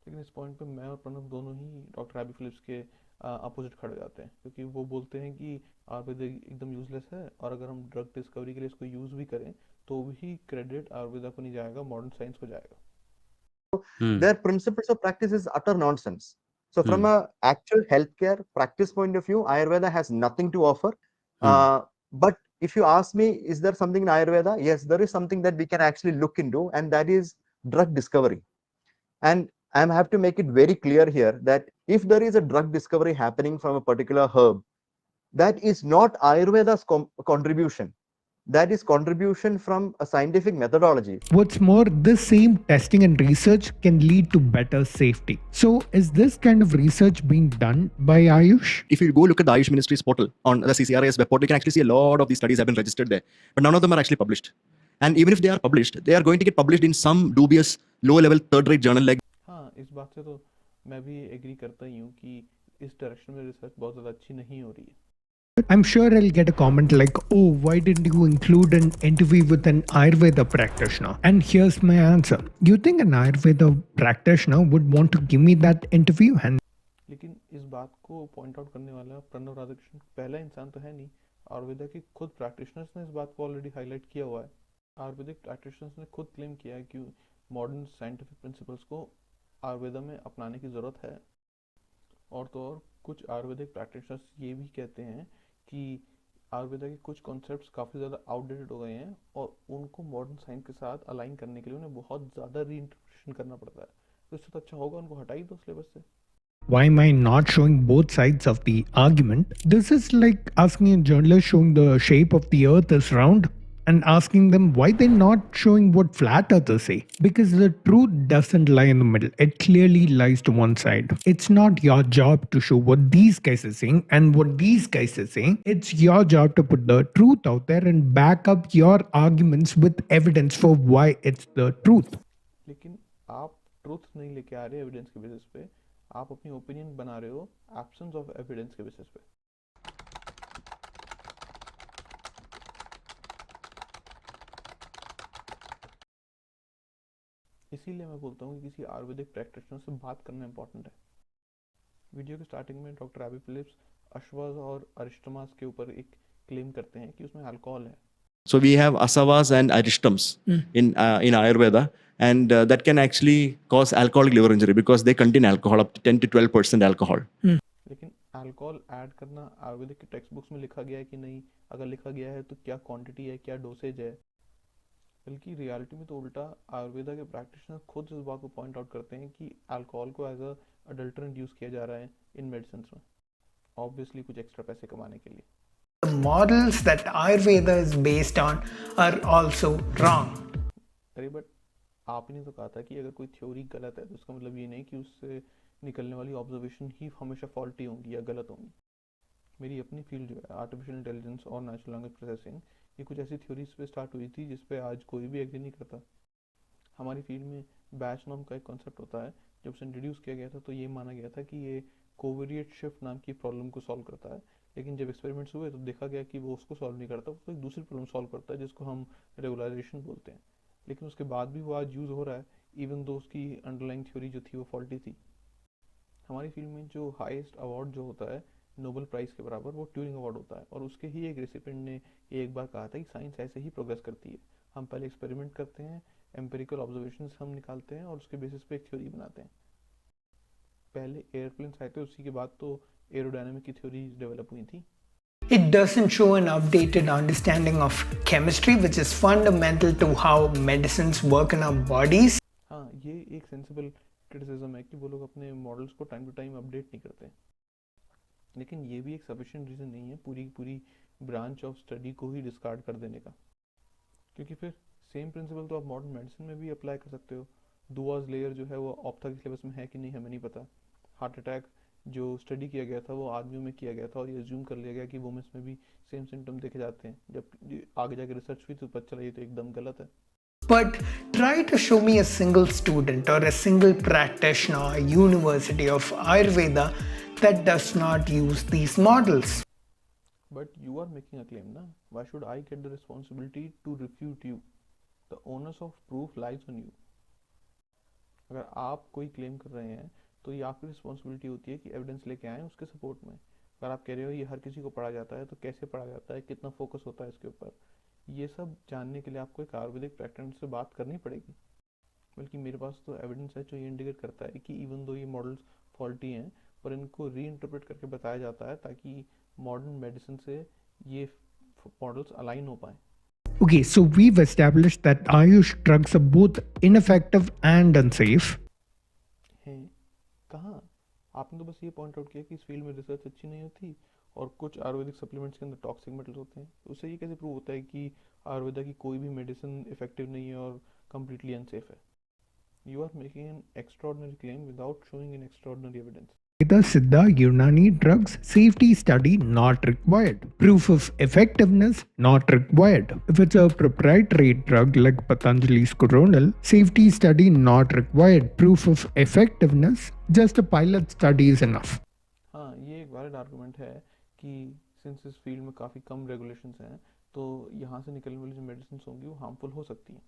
लेकिन इस पॉइंट पे मैं और प्रणव दोनों ही डॉक्टर एबी फिलिप्स के अपोजिट खड़े जाते हैं, क्योंकि वो बोलते हैं कि आयुर्वेदा एकदम यूजलेस है और अगर हम ड्रग डिस्कवरी के लिए इसको यूज़ भी करें तो भी क्रेडिट आयुर्वेदा को नहीं जाएगा, मॉडर्न साइंस को जाएगा। Their principles of practice is utter nonsense. So from a actual healthcare practice point of view, Ayurveda has nothing to offer. But if you ask me, is there something in Ayurveda? Yes, there is something that we can actually look into, and that is drug discovery. And I have to make it very clear here that if there is a drug discovery happening from a particular herb, that is not Ayurveda's contribution. That is contribution from a scientific methodology. What's more, this same testing and research can lead to better safety. So, is this kind of research being done by Ayush? If you go look at the Ayush Ministry's portal on the CCRA's web portal, you can actually see a lot of these studies have been registered there, but none of them are actually published. And even if they are published, they are going to get published in some dubious, low-level, third-rate journal like. हाँ, इस बात से तो मैं भी एग्री करता ही हूँ कि इस डायरेक्शन में रिसर्च बहुत ज़्यादा अच्छी नहीं हो रही है। I'm sure I'll get a comment like, oh, why didn't you include an interview with an Ayurveda practitioner? And here's my answer. You think an Ayurveda practitioner would want to give me that interview? And लेकिन इस बात को पॉइंट आउट करने वाला प्रणव राधाकृष्णन पहला इंसान तो है नहीं। आयुर्वेदा के खुद प्रैक्टिशनर्स ने इस बात को ऑलरेडी हाईलाइट किया हुआ है। आयुर्वेदिक प्रैक्टिशनर्स ने खुद क्लेम किया है कि मॉडर्न साइंटिफिक प्रिंसिपल्स को आयुर्वेदा में अपनाने की ज़रूरत है। और तो और कुछ आयुर्वेदिक प्रैक्टिशनर्स ये भी कहते हैं कि आयुर्वेदा के कुछ कॉन्सेप्ट्स काफ़ी ज़्यादा आउटडेटेड हो गए हैं और उनको मॉडर्न साइंस के साथ अलाइन करने के लिए उन्हें बहुत ज़्यादा रीइंटरप्रिटेशन करना पड़ता है। तो इससे तो अच्छा होगा उनको हटा ही दो सिलेबस से। why am I not showing both sides of the argument? This is like asking a journalist showing the shape of the earth is round. and asking them why they're not showing what flat earthers say. Because the truth doesn't lie in the middle, it clearly lies to one side. It's not your job to show what these guys are saying and what these guys are saying. It's your job to put the truth out there and back up your arguments with evidence for why it's the truth. लेकिन आप ट्रूथ नहीं लेके आ रहे एविडेंस के बेसिस पे, आप अपनी ओपिनियन बना रहे हो एब्सेंस ऑफ एविडेंस के बेसिस पे। इसीलिए मैं बोलता हूँ कि किसी आयुर्वेदिक प्रैक्टिशनर से बात करना इंपॉर्टेंट है। वीडियो के स्टार्टिंग में डॉक्टर एबी फिलिप्स अश्वास और अरिस्टमास के ऊपर एक क्लेम करते हैं कि उसमें अल्कोहल है। So we have asavas and arishtams in Ayurveda, and that can actually cause alcoholic liver injury because they contain alcohol, up to 10 to 12% alcohol. लेकिन अल्कोहल ऐड करना आयुर्वेदिक के टेक्स्ट बुक्स में लिखा गया है कि नहीं? अगर लिखा गया है तो क्या क्वांटिटी है, क्या डोसेज है? बल्कि रियलिटी में तो उल्टा आयुर्वेदा के प्रैक्टिशनर खुद इस बात को पॉइंट आउट करते हैं कि अल्कोहल को एज अ अडल्ट्रेंट यूज किया जा रहा है इन मेडिसिन में, ऑब्वियसली कुछ एक्स्ट्रा पैसे कमाने के लिए। The models that Ayurveda is based on are also wrong. अरे बट आपने तो कहा था कि अगर कोई थ्योरी गलत है तो उसका मतलब ये नहीं कि उससे निकलने वाली ऑब्जर्वेशन ही हमेशा फॉल्टी होंगी या गलत होंगी। मेरी अपनी फील्ड जो है आर्टिफिशियल इंटेलिजेंस और नेचुरल लैंग्वेज प्रोसेसिंग, ये कुछ ऐसी थ्योरीज पे स्टार्ट हुई थी जिस पे आज कोई भी एग्री नहीं करता। हमारी फील्ड में बैच नाम का एक कॉन्सेप्ट होता है। जब उसे इंट्रोड्यूस किया गया था तो ये माना गया था कि ये कोवेरिएट शिफ्ट नाम की प्रॉब्लम को सॉल्व करता है, लेकिन जब एक्सपेरिमेंट्स हुए तो देखा गया कि वो उसको सॉल्व नहीं करता, वो एक दूसरी प्रॉब्लम सॉल्व करता है जिसको हम रेगुलराइजेशन बोलते हैं। लेकिन उसके बाद भी वो आज यूज़ हो रहा है इवन दो उसकी अंडरलाइंग थ्योरी जो थी वो फॉल्टी थी। हमारी फील्ड में जो हाईएस्ट अवार्ड जो होता है नोबेल प्राइज़ के बराबर, वो ट्यूरिंग अवार्ड होता है, और उसके ही एक रेसिपिएंट ने एक बार कहा था कि साइंस ऐसे ही प्रोग्रेस करती है। हम पहले एक्सपेरिमेंट करते हैं, एम्पेरिकल ऑब्जर्वेशंस हम निकालते हैं और उसके बेसिस पे एक थ्योरी बनाते हैं। पहले एयरप्लेन्स आए थे, उसी के बाद तो एरोडायनामिक की थ्योरी डेवलप हुई थी। It doesn't show an updated understanding of chemistry, which is fundamental to how medicines work in our bodies. हाँ, ये एक सेंसिबल क्रिटिसिज्म है कि वो लोग अपने मॉडल्स को टाइम टू टाइम अपडेट नहीं करते, लेकिन ये भी एक सफिशिएंट रीज़न नहीं है पूरी ब्रांच ऑफ स्टडी को ही डिस्कार्ड कर देने का, क्योंकि फिर सेम प्रिंसिपल तो आप मॉडर्न मेडिसिन में भी अप्लाई कर सकते हो। दुआज लेयर जो है वो ऑप्था के सिलेबस में है कि नहीं हमें नहीं पता। हार्ट अटैक जो स्टडी किया गया था वो आदमियों में किया गया था और ये अज्यूम कर लिया गया कि वुमेन्स में भी सेम सिम्टम देखे जाते हैं, जब आगे जाके रिसर्च हुई तो पता चला ये तो एकदम गलत है। But try to show me a single student or a single practitioner or university of Ayurveda that does not use these models. But you are making a claim, na? Why should I get the responsibility to refute you? The onus of proof lies on you. अगर आप कोई क्लेम कर रहे हैं तो ये आपकी रिस्पॉन्सिबिलिटी होती है कि एविडेंस लेके आएँ उसके सपोर्ट में। अगर आप कह रहे हो ये हर किसी को पढ़ा जाता है तो कैसे पढ़ा जाता है, कितना फोकस होता है इसके ऊपर, ये सब जानने के लिए आपको एक आयुर्वेदिक प्रैक्टिशनर से बात करनी पड़ेगी। बल्कि मेरे पास तो एविडेंस है जो ये इंडिकेट करता है कि इवन दो ये मॉडल्स फॉल्टी हैं पर इनको री इंटरप्रेट करके बताया जाता है ताकि मॉडर्न मेडिसिन से ये मॉडल्स अलाइन हो पाए। Okay, so we've established that Ayush drugs are both ineffective and unsafe. हैं कहाँ? आपने तो बस ये पॉइंट आउट किया कि इस फील्ड में रिसर्च अच्छी नहीं होती और कुछ आयुर्वेदिक सप्लीमेंट्स के अंदर टॉक्सिक मेटल्स होते हैं। उससे ये कैसे प्रूव होता है कि आयुर्वेदा की कोई भी मेडिसिन इफेक्टिव नहीं है और कम्प्लीटली अनसेफ है? You are making an extraordinary claim without showing an extraordinary evidence. The Siddha Unani drugs safety study not required. Proof of effectiveness not required. If it's a proprietary drug like Patanjali's Coronal, safety study not required. Proof of effectiveness, just a pilot study is enough. हाँ, ये एक वैलिड आर्गुमेंट है कि सिंस इस फील्ड में काफ़ी कम रेगुलेशंस हैं तो यहाँ से निकलने वाली जो मेडिसिन होंगी वो हार्मफुल हो सकती हैं,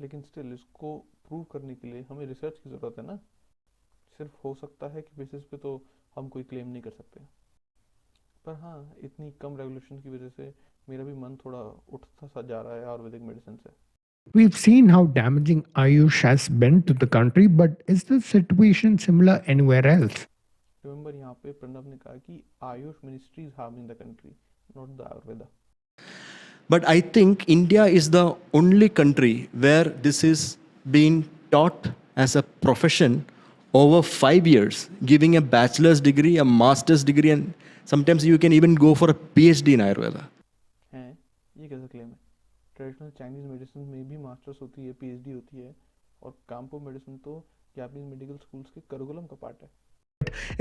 लेकिन स्टिल इसको प्रूव करने के लिए हमें रिसर्च की ज़रूरत है ना। सिर्फ हो सकता है कि बेसिस पे तो हम कोई क्लेम नहीं कर सकते। पर हाँ, इतनी कम रेगुलेशन की वजह से मेरा भी मन थोड़ा उठता सा जा रहा है आयुर्वेदिक मेडिसिन से। We've seen how damaging Ayush has been to the country, but is the situation similar anywhere else? Remember, यहाँ पे प्रणव ने कहा कि Ayush ministry is harming the country, not the Ayurveda. But I think India is the only country where this is being taught as a profession over 5 years, giving a bachelor's degree, a master's degree, and sometimes you can even go for a PhD in Ayurveda. हैं, ये कैसा क्लेम है? ट्रेडिशनल चाइनीज़ मेडिसिन में भी मास्टर्स होती है, पीएचडी होती है, और काम्पो मेडिसिन तो जापानीज मेडिकल स्कूल्स के करिकुलम का पार्ट है।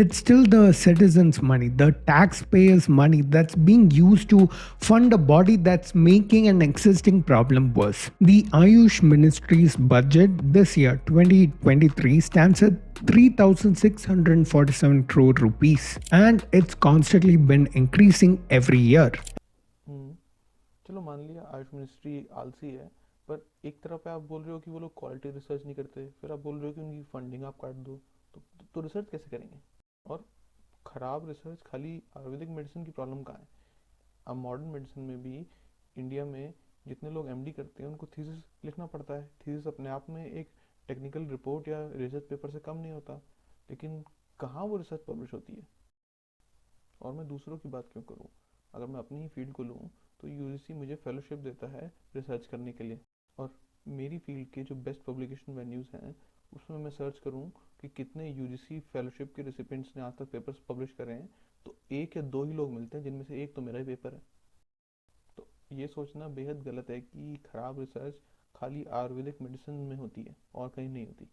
It's still the citizens' money, the taxpayers' money that's being used to fund a body that's making an existing problem worse. The Ayush Ministry's budget this year, 2023, stands at 3,647 crore rupees, and it's constantly been increasing every year. चलो मान लिया आयुष मिनिस्ट्री आलसी है, पर एक तरफ आप बोल रहे हो कि वो लोग क्वालिटी रिसर्च नहीं करते, फिर आप बोल रहे हो कि उनकी फंडिंग आप काट दो, तो रिसर्च कैसे करेंगे? और ख़राब रिसर्च खाली आयुर्वेदिक मेडिसिन की प्रॉब्लम कहाँ है? अब मॉडर्न मेडिसिन में भी इंडिया में जितने लोग एमडी करते हैं उनको थीसिस लिखना पड़ता है। थीसिस अपने आप में एक टेक्निकल रिपोर्ट या रिसर्च पेपर से कम नहीं होता, लेकिन कहाँ वो रिसर्च पब्लिश होती है? और मैं दूसरों की बात क्यों करूँ? अगर मैं अपनी ही फील्ड को लूँ तो यूजीसी मुझे फेलोशिप देता है रिसर्च करने के लिए, और मेरी फील्ड के जो बेस्ट पब्लिकेशन वेन्यूज़ हैं उसमें मैं सर्च करूँ कि कितने यूजीसी फेलोशिप के रिसिपेंट्स ने आज तक पेपर्स पब्लिश करे हैं, तो एक या दो ही लोग मिलते हैं जिनमें से एक तो मेरा ही पेपर है। तो ये सोचना बेहद गलत है कि ख़राब रिसर्च खाली आयुर्वेदिक मेडिसिन में होती है और कहीं नहीं होती।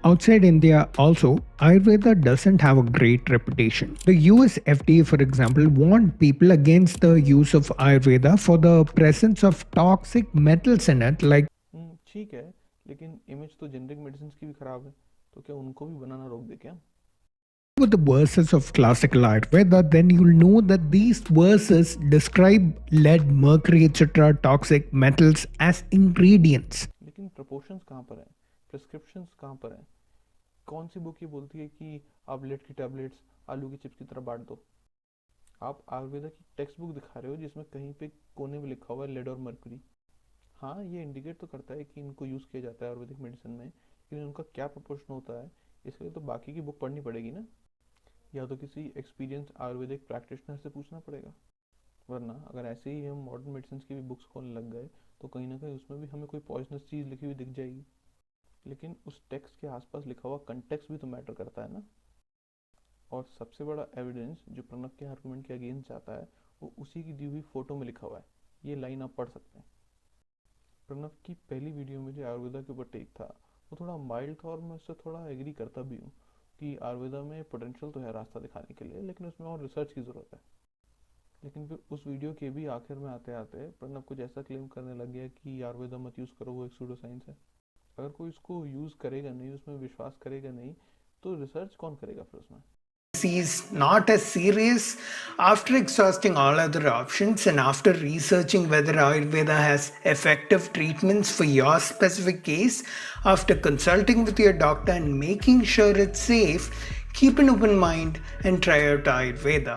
Outside India, also, Ayurveda doesn't have a great reputation. The US FDA, for example, warned people against the use of Ayurveda for the presence of toxic metals in it, like. ठीक है, लेकिन इमेज तो जेनरिक मेडिसिन की भी खराब है, तो क्या उनको भी बनाना रोक दे क्या? With the verses of classical Ayurveda, then you'll know that these verses describe lead, mercury, etc., toxic metals as ingredients. लेकिन प्रपोर्शंस कहाँ पर हैं? प्रिस्क्रिप्शंस कहाँ पर हैं? कौन सी बुक ये बोलती है कि आप लेड की टैबलेट्स आलू की चिप्स की तरह बांट दो? आप आयुर्वेदा की टेक्स्ट बुक दिखा रहे हो जिसमें कहीं पे कोने में लिखा हुआ है लेड और मर्क्यूरी। हाँ, ये इंडिकेट तो करता है कि इनको यूज़ किया जाता है आयुर्वेदिक मेडिसिन में, लेकिन उनका क्या प्रपोर्शन होता है इसलिए तो बाकी की बुक पढ़नी पड़ेगी ना, या तो किसी एक्सपीरियंस आयुर्वेदिक प्रैक्टिशनर से पूछना पड़ेगा। वरना अगर ऐसे ही हम मॉडर्न मेडिसिन की भी बुक्स खोलने लग गए तो कहीं ना कहीं उसमें भी हमें कोई पॉइजनस चीज़ लिखी हुई दिख जाएगी। लेकिन उस टेक्स्ट के आसपास लिखा हुआ कंटेक्स्ट भी तो मैटर करता है ना। और सबसे बड़ा एविडेंस जो प्रणव के आर्गुमेंट के अगेंस्ट जाता है वो उसी की दी हुई फोटो में लिखा हुआ है। ये लाइन आप पढ़ सकते हैं। प्रणव की पहली वीडियो में जो आयुर्वेदा के ऊपर टेक था वो थोड़ा माइल्ड था, और मैं उससे थोड़ा एग्री करता भी हूँ कि आयुर्वेदा में पोटेंशियल तो है रास्ता दिखाने के लिए, लेकिन उसमें और रिसर्च की ज़रूरत है। लेकिन फिर उस वीडियो के भी आखिर में आते आते प्रणव कुछ ऐसा क्लेम करने लग गया कि आयुर्वेदा मत यूज़ करो, वो एक सूडो साइंस है। अगर कोई उसको यूज़ करेगा नहीं, उसमें विश्वास करेगा नहीं, तो रिसर्च कौन करेगा फिर उसमें? Is not as serious. After exhausting all other options and after researching whether Ayurveda has effective treatments for your specific case, after consulting with your doctor and making sure it's safe, keep an open mind and try out Ayurveda.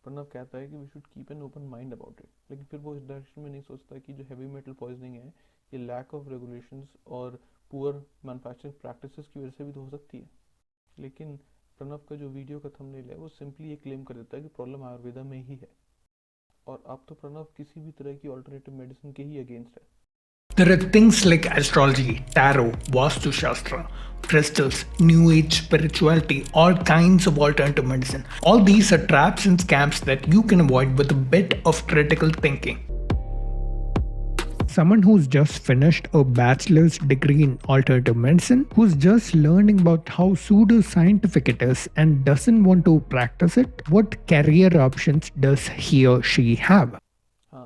Pranav कहता है कि we should keep an open mind about it, लेकिन फिर वो इस डायरेक्शन में नहीं सोचता कि जो हैवी मेटल पॉइजनिंग है ये लैक ऑफ रेगुलेशंस और पुअर मैन्युफैक्चरिंग प्रैक्टिसेस की वजह से भी तो हो सकती है। लेकिन प्रणव का जो वीडियो का थंबनेल है वो सिंपली ये क्लेम कर देता है कि प्रॉब्लम आयुर्वेदा में ही है, और अब तो प्रणव किसी भी तरह की ऑल्टरनेटिव मेडिसिन के ही अगेंस्ट है। There are things like astrology, tarot, Vastu Shastra, crystals, New Age spirituality, all kinds of alternative medicine. All these are traps and scams that you can avoid with a bit of critical thinking. Someone who's just finished a bachelor's degree in alternative medicine, who's just learning about how pseudoscientific it is and doesn't want to practice it, what career options does he or she have? हाँ,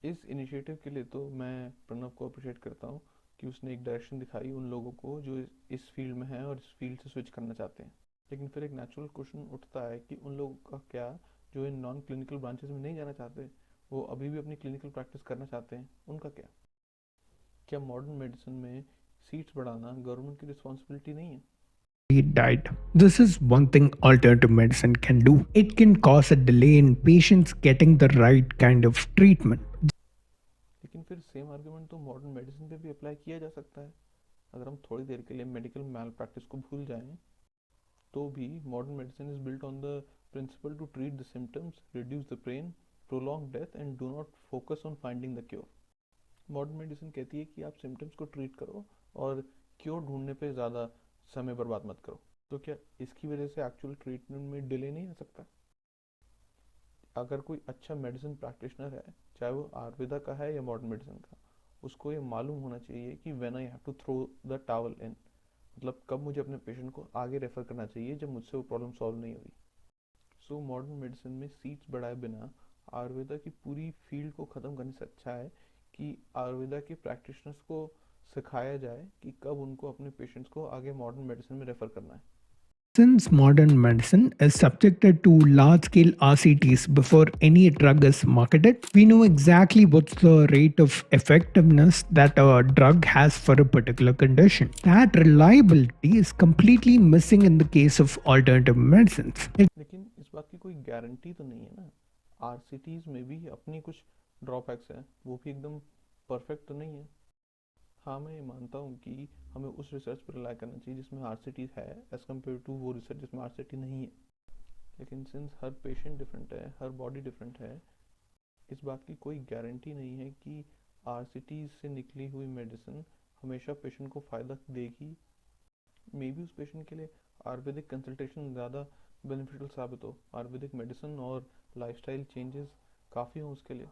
इस इनिशिएटिव के लिए तो मैं प्रणव को अप्रिशिएट करता हूँ कि उसने एक डायरेक्शन दिखाई उन लोगों को जो इस फील्ड में हैं और इस फील्ड से स्विच करना चाहते हैं। लेकिन फिर एक नेचुरल क्वेश्चन उठता है कि उन लोगों का क्या जो इन नॉन क्लिनिकल ब्रांचेस में नहीं जाना चाहते, वो अभी भी अपनी क्लिनिकल प्रैक्टिस करना चाहते हैं, उनका क्या? क्या मॉडर्न मेडिसिन में सीट्स बढ़ाना गवर्नमेंट की रिस्पॉन्सिबिलिटी नहीं है? He died. This is one thing alternative medicine can do. It can cause a delay in patients getting the right kind of treatment. लेकिन फिर सेम आर्गुमेंट तो मॉडर्न मेडिसिन पे भी अप्लाई किया जा सकता है। अगर हम थोड़ी देर के लिए मेडिकल मैल प्रैक्टिस को भूल जाएं तो भी modern medicine is built on the principle to treat the symptoms, reduce the pain, prolong death and do not focus on finding the cure. Modern medicine कहती है कि आप सिम्टम्स को ट्रीट करो और क्योर ढूंढने पे ज़्यादा समय बर्बाद मत करो। तो क्या इसकी वजह से एक्चुअल ट्रीटमेंट में डिले नहीं आ सकता? अगर कोई अच्छा मेडिसिन प्रैक्टिशनर है, चाहे वो आयुर्वेदा का है या मॉडर्न मेडिसिन का, उसको ये मालूम होना चाहिए कि when I have to throw the towel in, मतलब कब मुझे अपने पेशेंट को आगे रेफर करना चाहिए जब मुझसे वो प्रॉब्लम सॉल्व नहीं हुई। सो मॉडर्न मेडिसिन में सीट्स बढ़ाए बिना आयुर्वेदा की पूरी फील्ड को ख़त्म करने से अच्छा है कि आयुर्वेदा के प्रैक्टिशनर्स को सिखाया जाए कि कब उनको अपने पेशेंट्स को आगे मॉडर्न मेडिसिन में रेफ़र करना है। Since modern medicine is subjected to large scale RCTs before any drug is marketed, we know exactly what's the rate of effectiveness that a drug has for a particular condition. That reliability is completely missing in the case of alternative medicines. लेकिन इस बात की कोई गारंटी तो नहीं है ना, आरसीटीज में भी अपनी कुछ ड्रॉबैक्स हैं, वो भी एकदम परफेक्ट तो नहीं है। हाँ, मैं ये मानता हूँ कि हमें उस रिसर्च पर रिलाई करना चाहिए जिसमें आरसीटी है एज़ कम्पेयर टू वो रिसर्च जिसमें आरसीटी नहीं है। लेकिन सिंस हर पेशेंट डिफरेंट है, हर बॉडी डिफरेंट है, इस बात की कोई गारंटी नहीं है कि आरसीटी से निकली हुई मेडिसिन हमेशा पेशेंट को फ़ायदा देगी। मे बी उस पेशेंट के लिए आयुर्वेदिक कंसल्टेशन ज़्यादा बेनिफिशियल साबित हो, आयुर्वेदिक मेडिसिन और लाइफस्टाइल चेंजेस काफ़ी हों उसके लिए।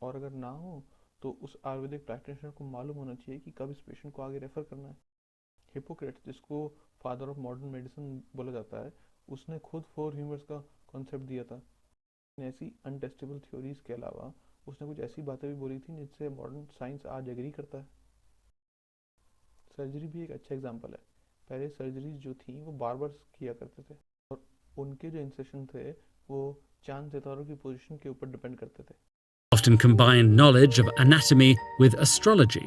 और अगर ना हो तो उस आयुर्वेदिक प्रैक्टिशनर को मालूम होना चाहिए कि कब इस पेशेंट को आगे रेफ़र करना है। हिपोक्रेट्स, जिसको फादर ऑफ मॉडर्न मेडिसिन बोला जाता है, उसने खुद 4 ह्यूमर्स का कॉन्सेप्ट दिया था। ऐसी अनटेस्टेबल थ्योरीज के अलावा उसने कुछ ऐसी बातें भी बोली थी जिससे मॉडर्न साइंस आज एग्री करता है। सर्जरी भी एक अच्छा एग्जाम्पल है। पहले सर्जरीज जो थी वो बार्बर्स किया करते थे और उनके जो इंसेशन थे वो चांद सितारों की पोजीशन के ऊपर डिपेंड करते थे। Often combine knowledge of anatomy with astrology,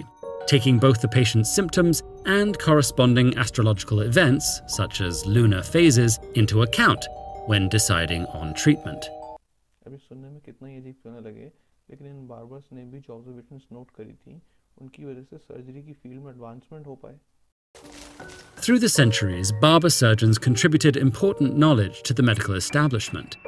taking both the patient's symptoms and corresponding astrological events, such as lunar phases, into account when deciding on treatment. अभी सुनने में कितना ही अजीब क्यों ना लगे, लेकिन इन बार्बर्स ने भी जो ऑब्जर्वेशंस नोट करी थी, उनकी वजह से सर्जरी की फील्ड में एडवांसमेंट हो पाए। Through the centuries, barber surgeons contributed important knowledge to the medical establishment.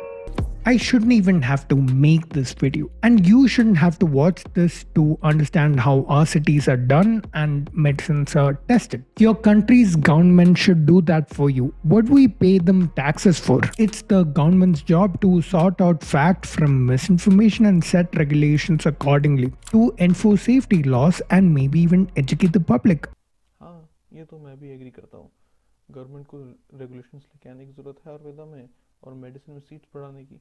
I shouldn't even have to make this video, and you shouldn't have to watch this to understand how RCTs are done and medicines are tested. Your country's government should do that for you. What do we pay them taxes for? It's the government's job to sort out fact from misinformation and set regulations accordingly, to enforce safety laws and maybe even educate the public. हाँ, ये तो मैं भी एग्री करता हूँ। गवर्नमेंट को रेगुलेशंस लेके आने की ज़रूरत है आयुर्वेदा में और मेडिसिन में सीट्स बढ़ाने की।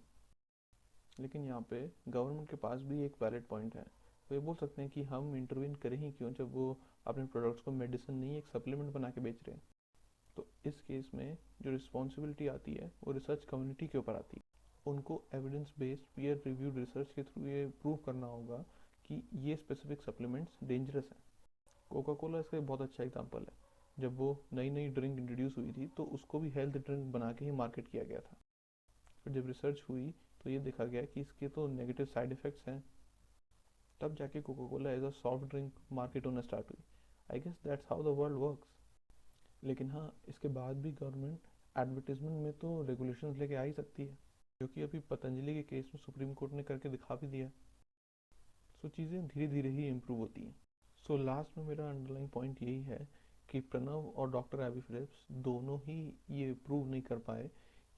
लेकिन यहाँ पे गवर्नमेंट के पास भी एक वैलिड पॉइंट है। वो ये बोल सकते हैं कि हम इंटरवीन करें ही क्यों जब वो अपने प्रोडक्ट्स को मेडिसिन नहीं एक सप्लीमेंट बना के बेच रहे हैं। तो इस केस में जो रिस्पॉन्सिबिलिटी आती है वो रिसर्च कम्युनिटी के ऊपर आती है। उनको evidence based peer reviewed research के थ्रू ये प्रूव करना होगा कि ये स्पेसिफिक सप्लीमेंट्स डेंजरस हैं। कोका कोला इसका एक बहुत अच्छा एग्जाम्पल है। जब वो नई नई ड्रिंक इंट्रोड्यूस हुई थी तो उसको भी हेल्थ ड्रिंक बना के ही मार्केट किया गया था। फिर जब रिसर्च हुई तो ये देखा गया कि इसके तो नेगेटिव साइड इफ़ेक्ट्स हैं, तब जाके Coca Cola as a soft drink market होना स्टार्ट हुई। I guess that's how the world works. लेकिन हाँ, इसके बाद भी गवर्नमेंट एडवर्टीजमेंट में तो रेगुलेशंस लेके आ ही सकती है, जो कि अभी पतंजलि के केस में सुप्रीम कोर्ट ने करके दिखा भी दिया। सो चीज़ें धीरे धीरे ही इम्प्रूव होती हैं। सो लास्ट में मेरा अंडरलाइंग पॉइंट यही है कि प्रणव और डॉक्टर एबी फिलिप्स दोनों ही ये प्रूव नहीं कर पाए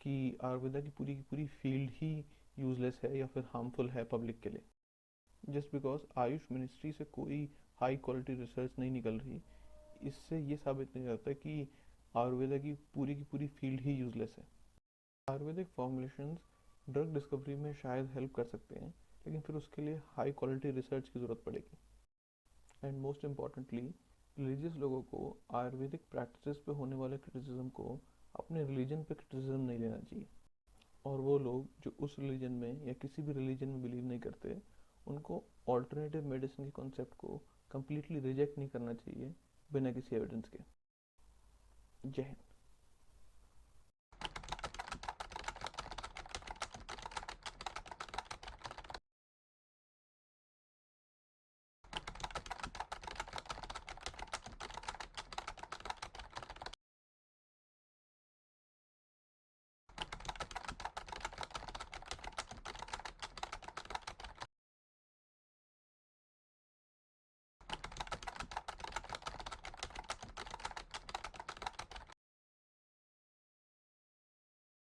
कि आयुर्वेदा की पूरी फील्ड ही यूजलेस है या फिर हार्मफुल है पब्लिक के लिए। जस्ट बिकॉज आयुष मिनिस्ट्री से कोई हाई क्वालिटी रिसर्च नहीं निकल रही, इससे ये साबित नहीं होता कि आयुर्वेदा की पूरी फील्ड ही यूजलेस है। आयुर्वेदिक फॉर्मुलेशंस ड्रग डिस्कवरी में शायद हेल्प कर सकते हैं, लेकिन फिर उसके लिए हाई क्वालिटी रिसर्च की ज़रूरत पड़ेगी। एंड मोस्ट इम्पॉर्टेंटली, रिलीजियस लोगों को आयुर्वेदिक प्रैक्टिसेस पे होने वाले क्रिटिसिज्म को अपने रिलीजन पे क्रिटिसिज्म नहीं लेना चाहिए। और वो लोग जो उस रिलीजन में या किसी भी रिलीजन में बिलीव नहीं करते, उनको ऑल्टरनेटिव मेडिसिन के कॉन्सेप्ट को कम्प्लीटली रिजेक्ट नहीं करना चाहिए बिना किसी एविडेंस के। जय हिंद।